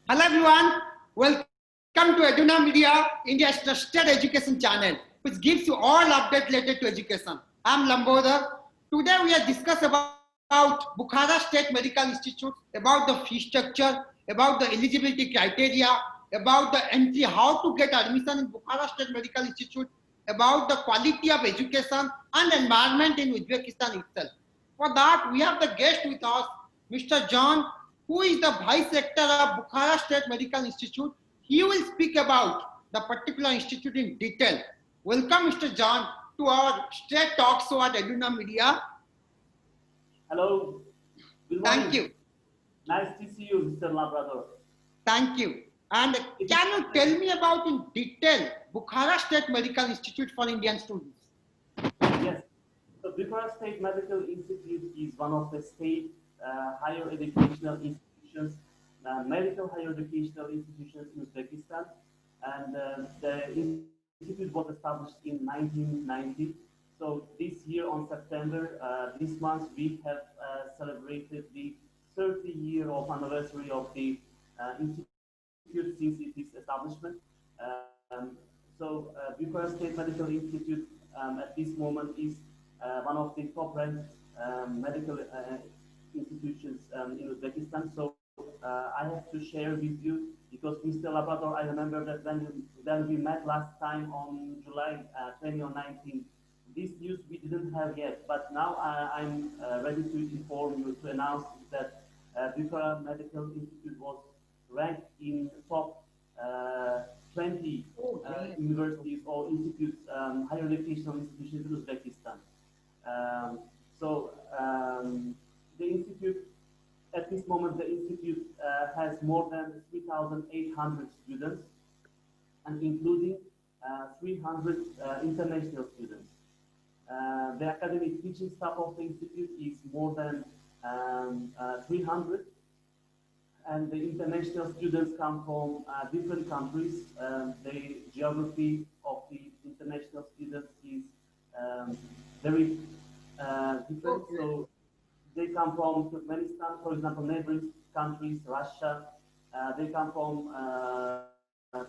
Hello everyone, welcome to EDUNOM MEDIA, India's trusted education channel, which gives you all updates related to education. I'm Lambodhar. Today we are discuss about Bukhara State Medical Institute, about the fee structure, about the eligibility criteria, about the entry, how to get admission in Bukhara State Medical Institute, about the quality of education and environment in Uzbekistan itself. For that, we have the guest with us, Mr. John, who is the Vice Rector of Bukhara State Medical Institute. He will speak about the particular institute in detail. Welcome, Mr. John, to our straight talk show at EDUNOM Media. Hello. Good morning. Thank you. Nice to see you, Mr. Labrador. Thank you. And can you tell me about in detail Bukhara State Medical Institute for Indian students? Yes. The Bukhara State Medical Institute is one of the state higher educational institutions, medical higher educational institutions in Uzbekistan. And the institute was established in 1990. So this year on September, this month, we have celebrated the 30 year of anniversary of the institute since its establishment. Bukhara State Medical Institute at this moment is one of the top ranked medical institutions in Uzbekistan. So I have to share with you, because Mr. Labrador, I remember that when we met last time on July 2019, this news we didn't have yet, but now I'm ready to inform you, to announce that Bukhara Medical Institute was ranked in top 20 universities or institutes, higher educational institutions in Uzbekistan. The institute, at this moment, the institute has more than 3,800 students, and including 300 international students. The academic teaching staff of the institute is more than 300, and the international students come from different countries. The geography of the international students is very different. So they come from Turkmenistan, for example, neighboring countries, Russia. They come from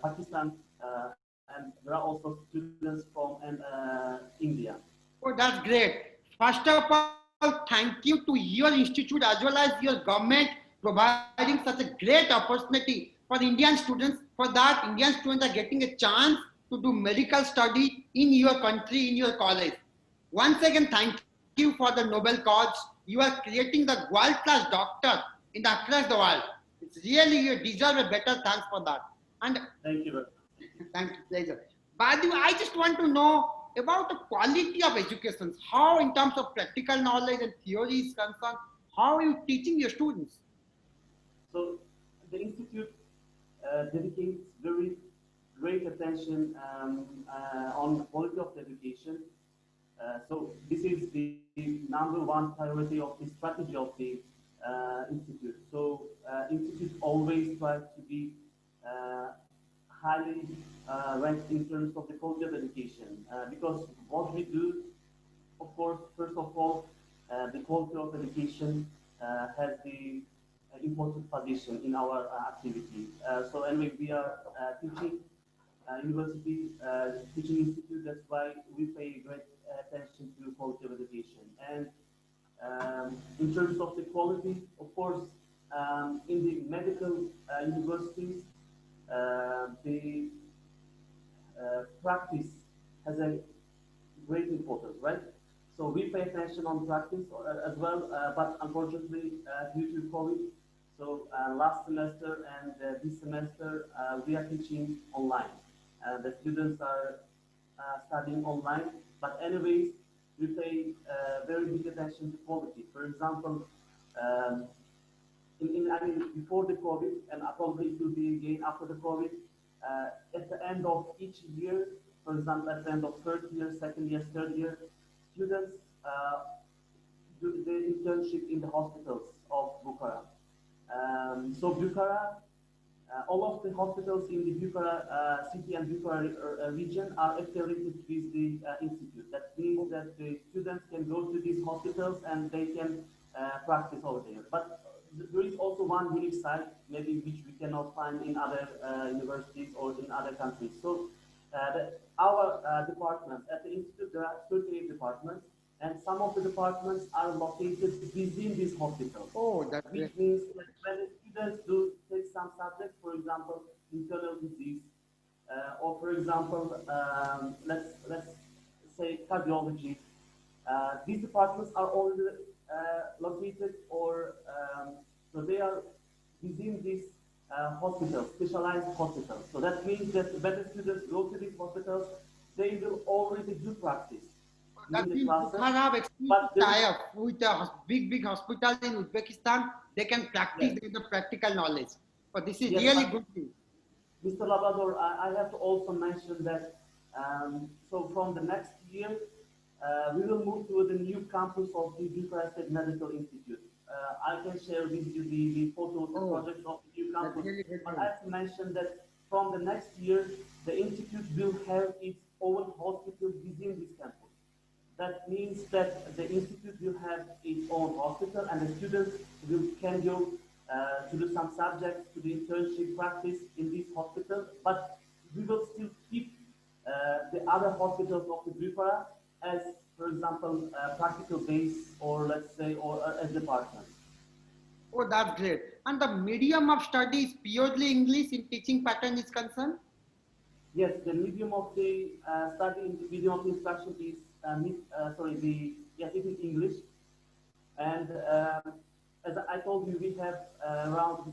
Pakistan, and there are also students from India. Oh, that's great. First of all, thank you to your institute as well as your government providing such a great opportunity for Indian students. For that, Indian students are getting a chance to do medical study in your country, in your college. Once again, thank you for the Nobel cause. You are creating the world-class doctor in across the world. It's really, you deserve a better thanks for that. And thank you. Thank you, pleasure. By the way, I just want to know about the quality of education. How, in terms of practical knowledge and theory is concerned, how are you teaching your students? So the institute dedicates very great attention on the quality of education. So this is the #1 priority of the strategy of the institute. So institute always tries to be highly ranked in terms of the quality of education, because what we do, of course, first of all, the quality of education has the important position in our activity. So anyway, we are teaching university, teaching institute. That's why we pay great attention to quality of education. And in terms of the quality, of course, in the medical universities, the practice has a great importance, right? So we pay attention on practice as well, but unfortunately, due to COVID, so last semester and this semester, we are teaching online. The students are studying online, but anyways, we pay very big attention to quality. For example, before the COVID, and probably it will be again after the COVID, at the end of each year, for example, at the end of third year, second year, third year, students do the internship in the hospitals of Bukhara. So Bukhara, all of the hospitals in the Bukhara city and Bukhara region are affiliated with the institute. That means that the students can go to these hospitals and they can practice over there. But there is also one unique site, maybe which we cannot find in other universities or in other countries. So our departments at the institute, there are 38 departments, and some of the departments are located within these hospitals. Oh, that's which great. means that when the students do take some subjects, for example, internal disease, or for example, let's say cardiology, these departments are already located, or so they are within these hospitals, specialized hospitals. So that means that when the students go to these hospitals, they will already do practice That during the means classes. Bukhara have exclusive tie-up with a big hospital in Uzbekistan. They can practice the practical knowledge. But this is really good news. Mr. Labrador, I have to also mention that so from the next year, we will move to the new campus of the Bukhara State Medical Institute. I can share with you the photos, the projects of the new campus. Really but I have to mention that from the next year, the institute will have its own hospital within this campus. That means that the institute will have its own hospital, and the students can go to do some subjects, to the internship practice in this hospital, but we will still keep the other hospitals of the Bukhara as, for example, practical base, or let's say, or as departments. Oh, that's great. And the medium of study is purely English in teaching pattern is concerned? Yes, the medium of the study in the medium of instruction is, it is English. And as I told you, we have around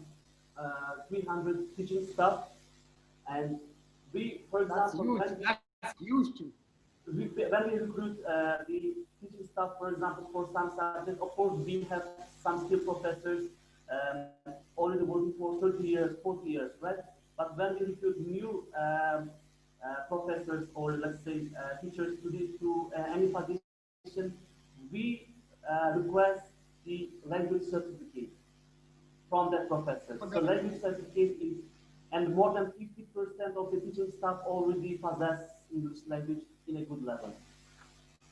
300 teaching staff. And we, for example, that's huge too. When we recruit the teaching staff, for example, for some subjects, of course, we have some skilled professors already working for 30 years, 40 years, right? But when we recruit new professors, or let's say teachers to any position, we request the language certificate from that professor. So language certificate is, and more than 50% of the teaching staff already possess English language in a good level.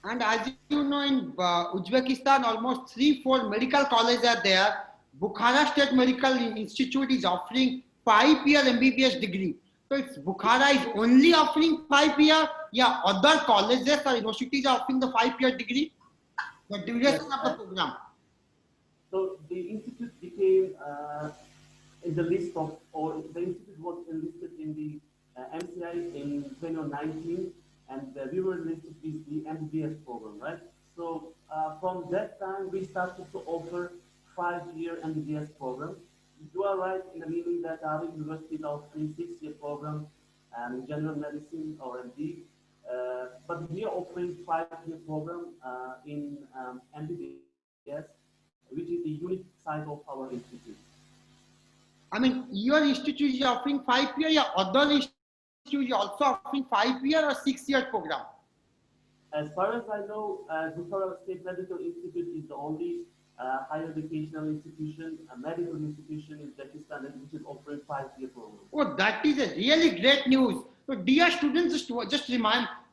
And as you know, in Uzbekistan, almost 3-4 medical colleges are there. Bukhara State Medical Institute is offering 5-year MBBS degree. So it's Bukhara is only offering 5-year. Yeah, other colleges or universities are offering the 5-year degree. The duration of the program. So the institute became in the list of, or the institute was enlisted in the MCI in 2019, and we were listed with the MBBS program, right? So from that time, we started to offer 5-year MBBS program. You are right in the meaning that our universities are offering 6-year program in general medicine or MD, but we are offering 5-year program in MBBS, which is the unique side of our institute. I mean, your institute is offering 5-year, your other institute is also offering 5-year or 6-year program? As far as I know, Bukhara State Medical Institute is the only higher educational institution, a medical institution in Uzbekistan, which is offering 5-year program. Oh, that is a really great news. So, dear students,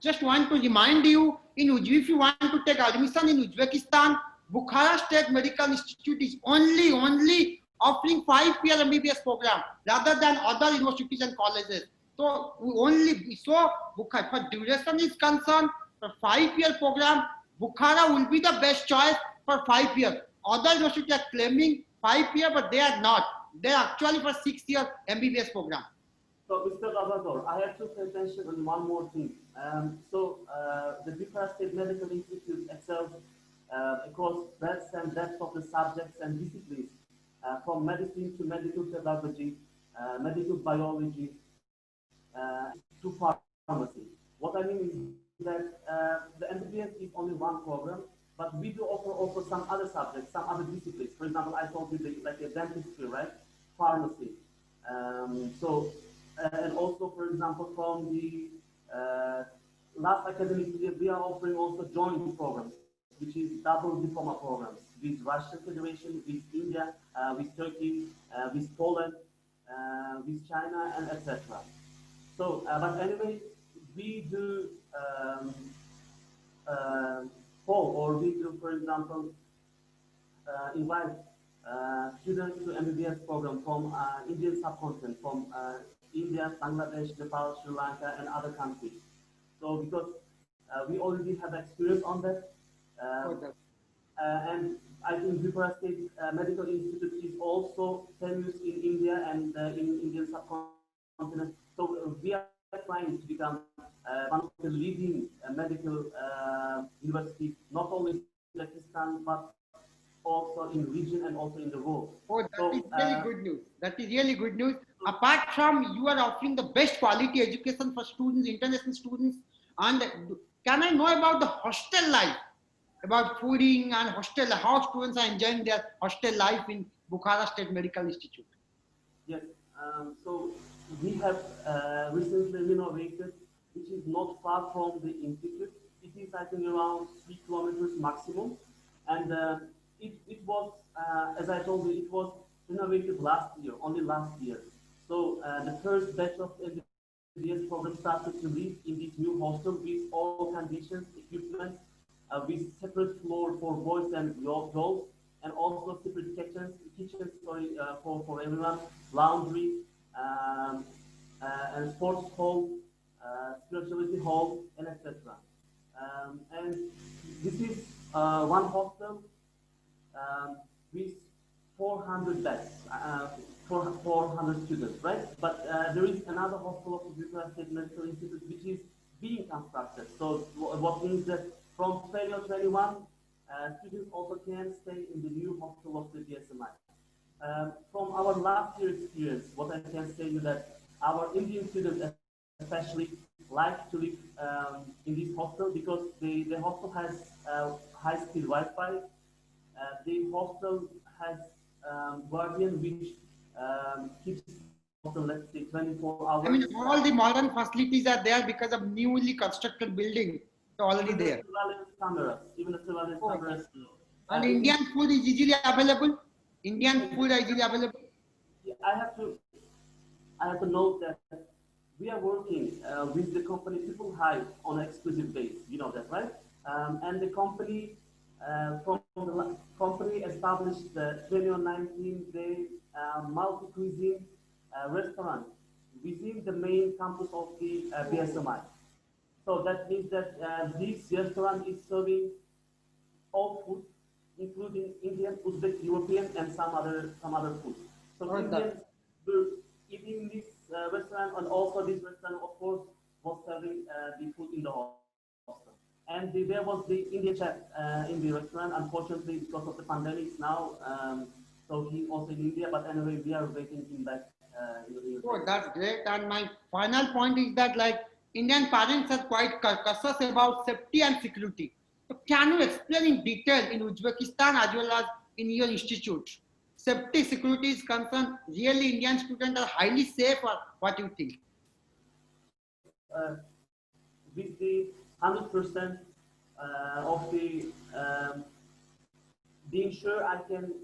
just want to remind you, if you want to take admission in Uzbekistan, Bukhara State Medical Institute is only offering 5-year MBBS program rather than other universities and colleges. So Bukhara, for duration is concerned, for 5-year program, Bukhara will be the best choice for 5 years. Other universities are claiming 5-year, but they are not. They are actually for 6-year MBBS program. So, Mr. Labrador, I have to pay attention on one more thing. The Bukhara State Medical Institute excels across breadth and depth of the subjects and disciplines, from medicine to medical pedagogy, medical biology, to pharmacy. What I mean is that the MBBS is only one program, but we do offer also some other subjects, some other disciplines. For example, I told you like a dentistry, right? Pharmacy. And also, for example, from the last academic year, we are offering also joint programs, which is double diploma programs with Russian Federation, with India, with Turkey, with Poland, with China, and etc. So, but anyway, we do we do, for example, invite students to MBBS program from Indian subcontinent, from India, Bangladesh, Nepal, Sri Lanka, and other countries. So because we already have experience on that, and I think Bukhara State Medical Institute is also famous in India and in Indian subcontinent. So we are trying to become one of the leading medical universities, not only in Uzbekistan, but also in region and also in the world. Oh, that is really good news. That is really good news. Apart from you are offering the best quality education for students, international students, and can I know about the hostel life, about fooding and hostel, how students are enjoying their hostel life in Bukhara State Medical Institute? Yes, so we have recently renovated, which is not far from the institute. It is, I think, around 3 kilometers maximum. And it was, as I told you, it was renovated last year, only last year. So the first batch of MBBS program started to live in this new hostel with all conditions, equipment, with separate floor for boys and girls, and also separate kitchens for everyone, laundry, um, and sports hall, spirituality hall, and etc. And this is one hostel with 400 beds, for 400 students, right? But there is another hostel of the Bukhara State Medical Institute which is being constructed. So what means that from 2021, students also can stay in the new hostel of the DSMI. From our last year experience, what I can say is that our Indian students especially like to live in this hostel because the hostel has high-speed Wi-Fi. The hostel has guardian which keeps the hostel, let's say, 24 hours. I mean, all the modern facilities are there because of newly constructed building. They're already Even there. the surveillance cameras, even the surveillance cameras. And Indian food is easily available. Indian food is easily available. I have to note that we are working with the company People Hive on an exclusive base. You know that, right? And the company from the company established the 2019 day multi-cuisine restaurant within the main campus of the BSMI. So that means that this restaurant is serving all food, including Indian, Uzbek, European, and some other foods. So Indians were eating this restaurant, and also this restaurant, of course, was serving the food in the hostel. And there was the Indian chef in the restaurant. Unfortunately, because of the pandemic now, so he also in India. But anyway, we are waiting him back in the Oh, that's great. And my final point is that like Indian parents are quite cautious about safety and security. So can you explain in detail in Uzbekistan as well as in your institute? Safety, security is concerned. Really, Indian students are highly safe, or what do you think? With the 100% of the being sure, I can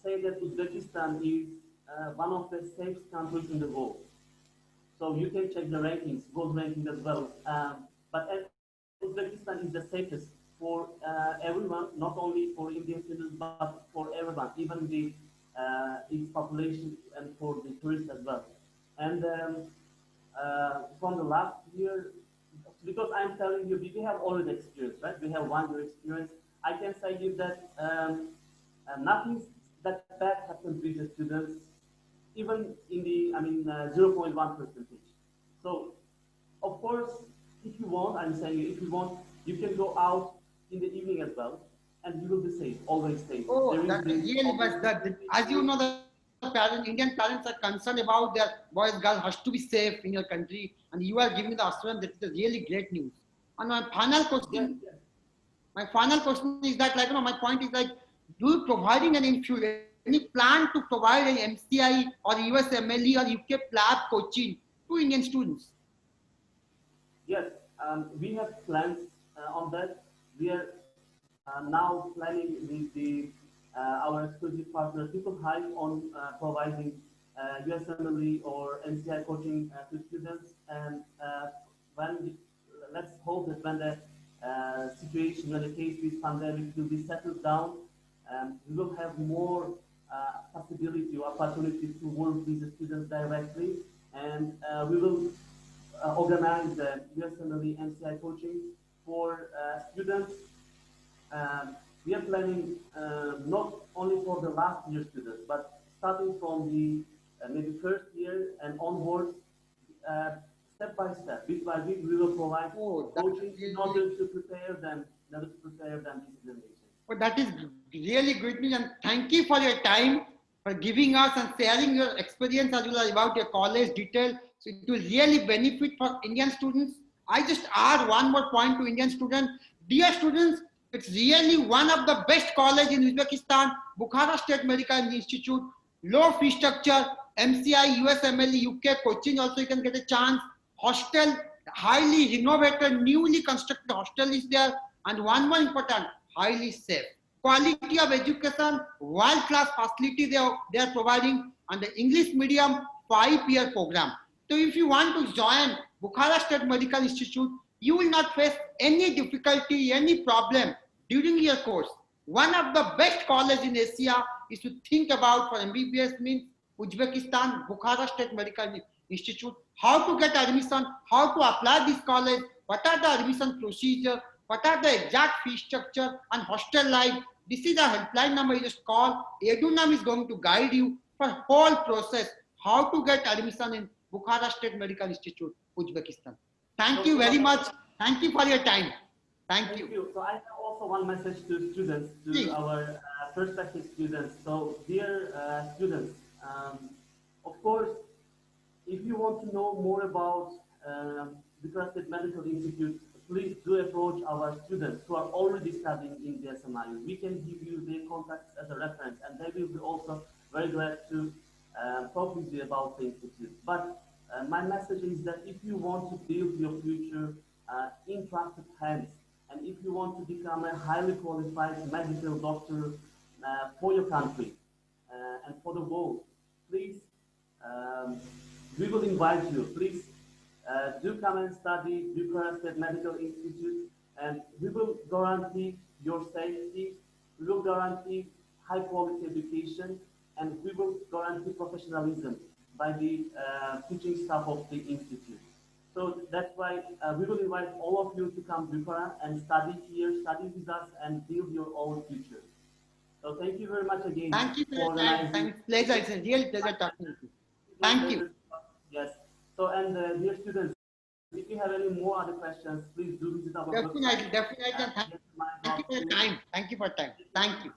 say that Uzbekistan is one of the safest countries in the world. So you can check the rankings, gold ranking as well. But Uzbekistan is the safest for everyone, not only for Indian students, but for everyone, even the its population and for the tourists as well. And from the last year, because I'm telling you, we have already experience, right? We have 1 year experience. I can say you that nothing that bad happens with the students, even in the, 0.1 percentage. So, of course, if you want, I'm saying if you want, you can go out in the evening as well, and you will be safe, always safe. Oh, that really, but that, as you know, Indian parents are concerned about their boys, girls has to be safe in your country, and you are giving the assurance that is really great news. And my final question is that, like, my point is like, do you providing any plan to provide an MCI or USMLE or UK lab coaching to Indian students? Yes, we have plans on that. We are now planning with our exclusive partner People Hive on providing USMLE or NCI coaching to students. And let's hope that when the situation, when the case with pandemic will be settled down, we will have more possibility or opportunity to work with the students directly, and we will organize the Usmle MCI coaching for students. We are planning not only for the last year students, but starting from the maybe first year and onwards, step by step, bit by bit, we will provide coaching in order to prepare them, this examination. Oh, that is really good news, and thank you for your time, for giving us and sharing your experience as well as about your college detail. So it will really benefit for Indian students. I just add one more point to Indian students. Dear students, it's really one of the best college in Uzbekistan, Bukhara State Medical Institute, low fee structure, MCI, USMLE, UK coaching also you can get a chance. Hostel, highly renovated, newly constructed hostel is there. And one more important, highly safe. Quality of education, world-class facility they are providing, and the English medium 5-year program. So if you want to join Bukhara State Medical Institute, you will not face any difficulty, any problem during your course. One of the best colleges in Asia is to think about for MBBS means Uzbekistan, Bukhara State Medical Institute, how to get admission, how to apply this college, what are the admission procedure, what are the exact fee structure and hostel life. This is a helpline number you just call. EDUNOM is going to guide you for whole process, how to get admission in Bukhara State Medical Institute, Uzbekistan. Thank you very much. Thank you for your time. Thank you. So I have also one message to students, to our prospective students. So dear students, of course, if you want to know more about Bukhara State Medical Institute, please do approach our students who are already studying in the SMIU. We can give you their contacts as a reference, and they will be also very glad to talk with you about the institute. But my message is that if you want to build your future in trusted hands, and if you want to become a highly qualified medical doctor for your country and for the world, please, we will invite you. Please do come and study Bukhara State Medical Institute, and we will guarantee your safety, we will guarantee high quality education, and we will guarantee professionalism by the teaching staff of the institute. So that's why we will invite all of you to come to Bukhara and study here, study with us, and build your own future. So thank you very much again. Thank you for your time. Thanks, pleasure. It's a real pleasure talking to you. Thank you. Yes. So, and dear students, if you have any more other questions, please do visit our Definitely. website. Definitely. Thank you for your time. Thank you for your time. Thank you.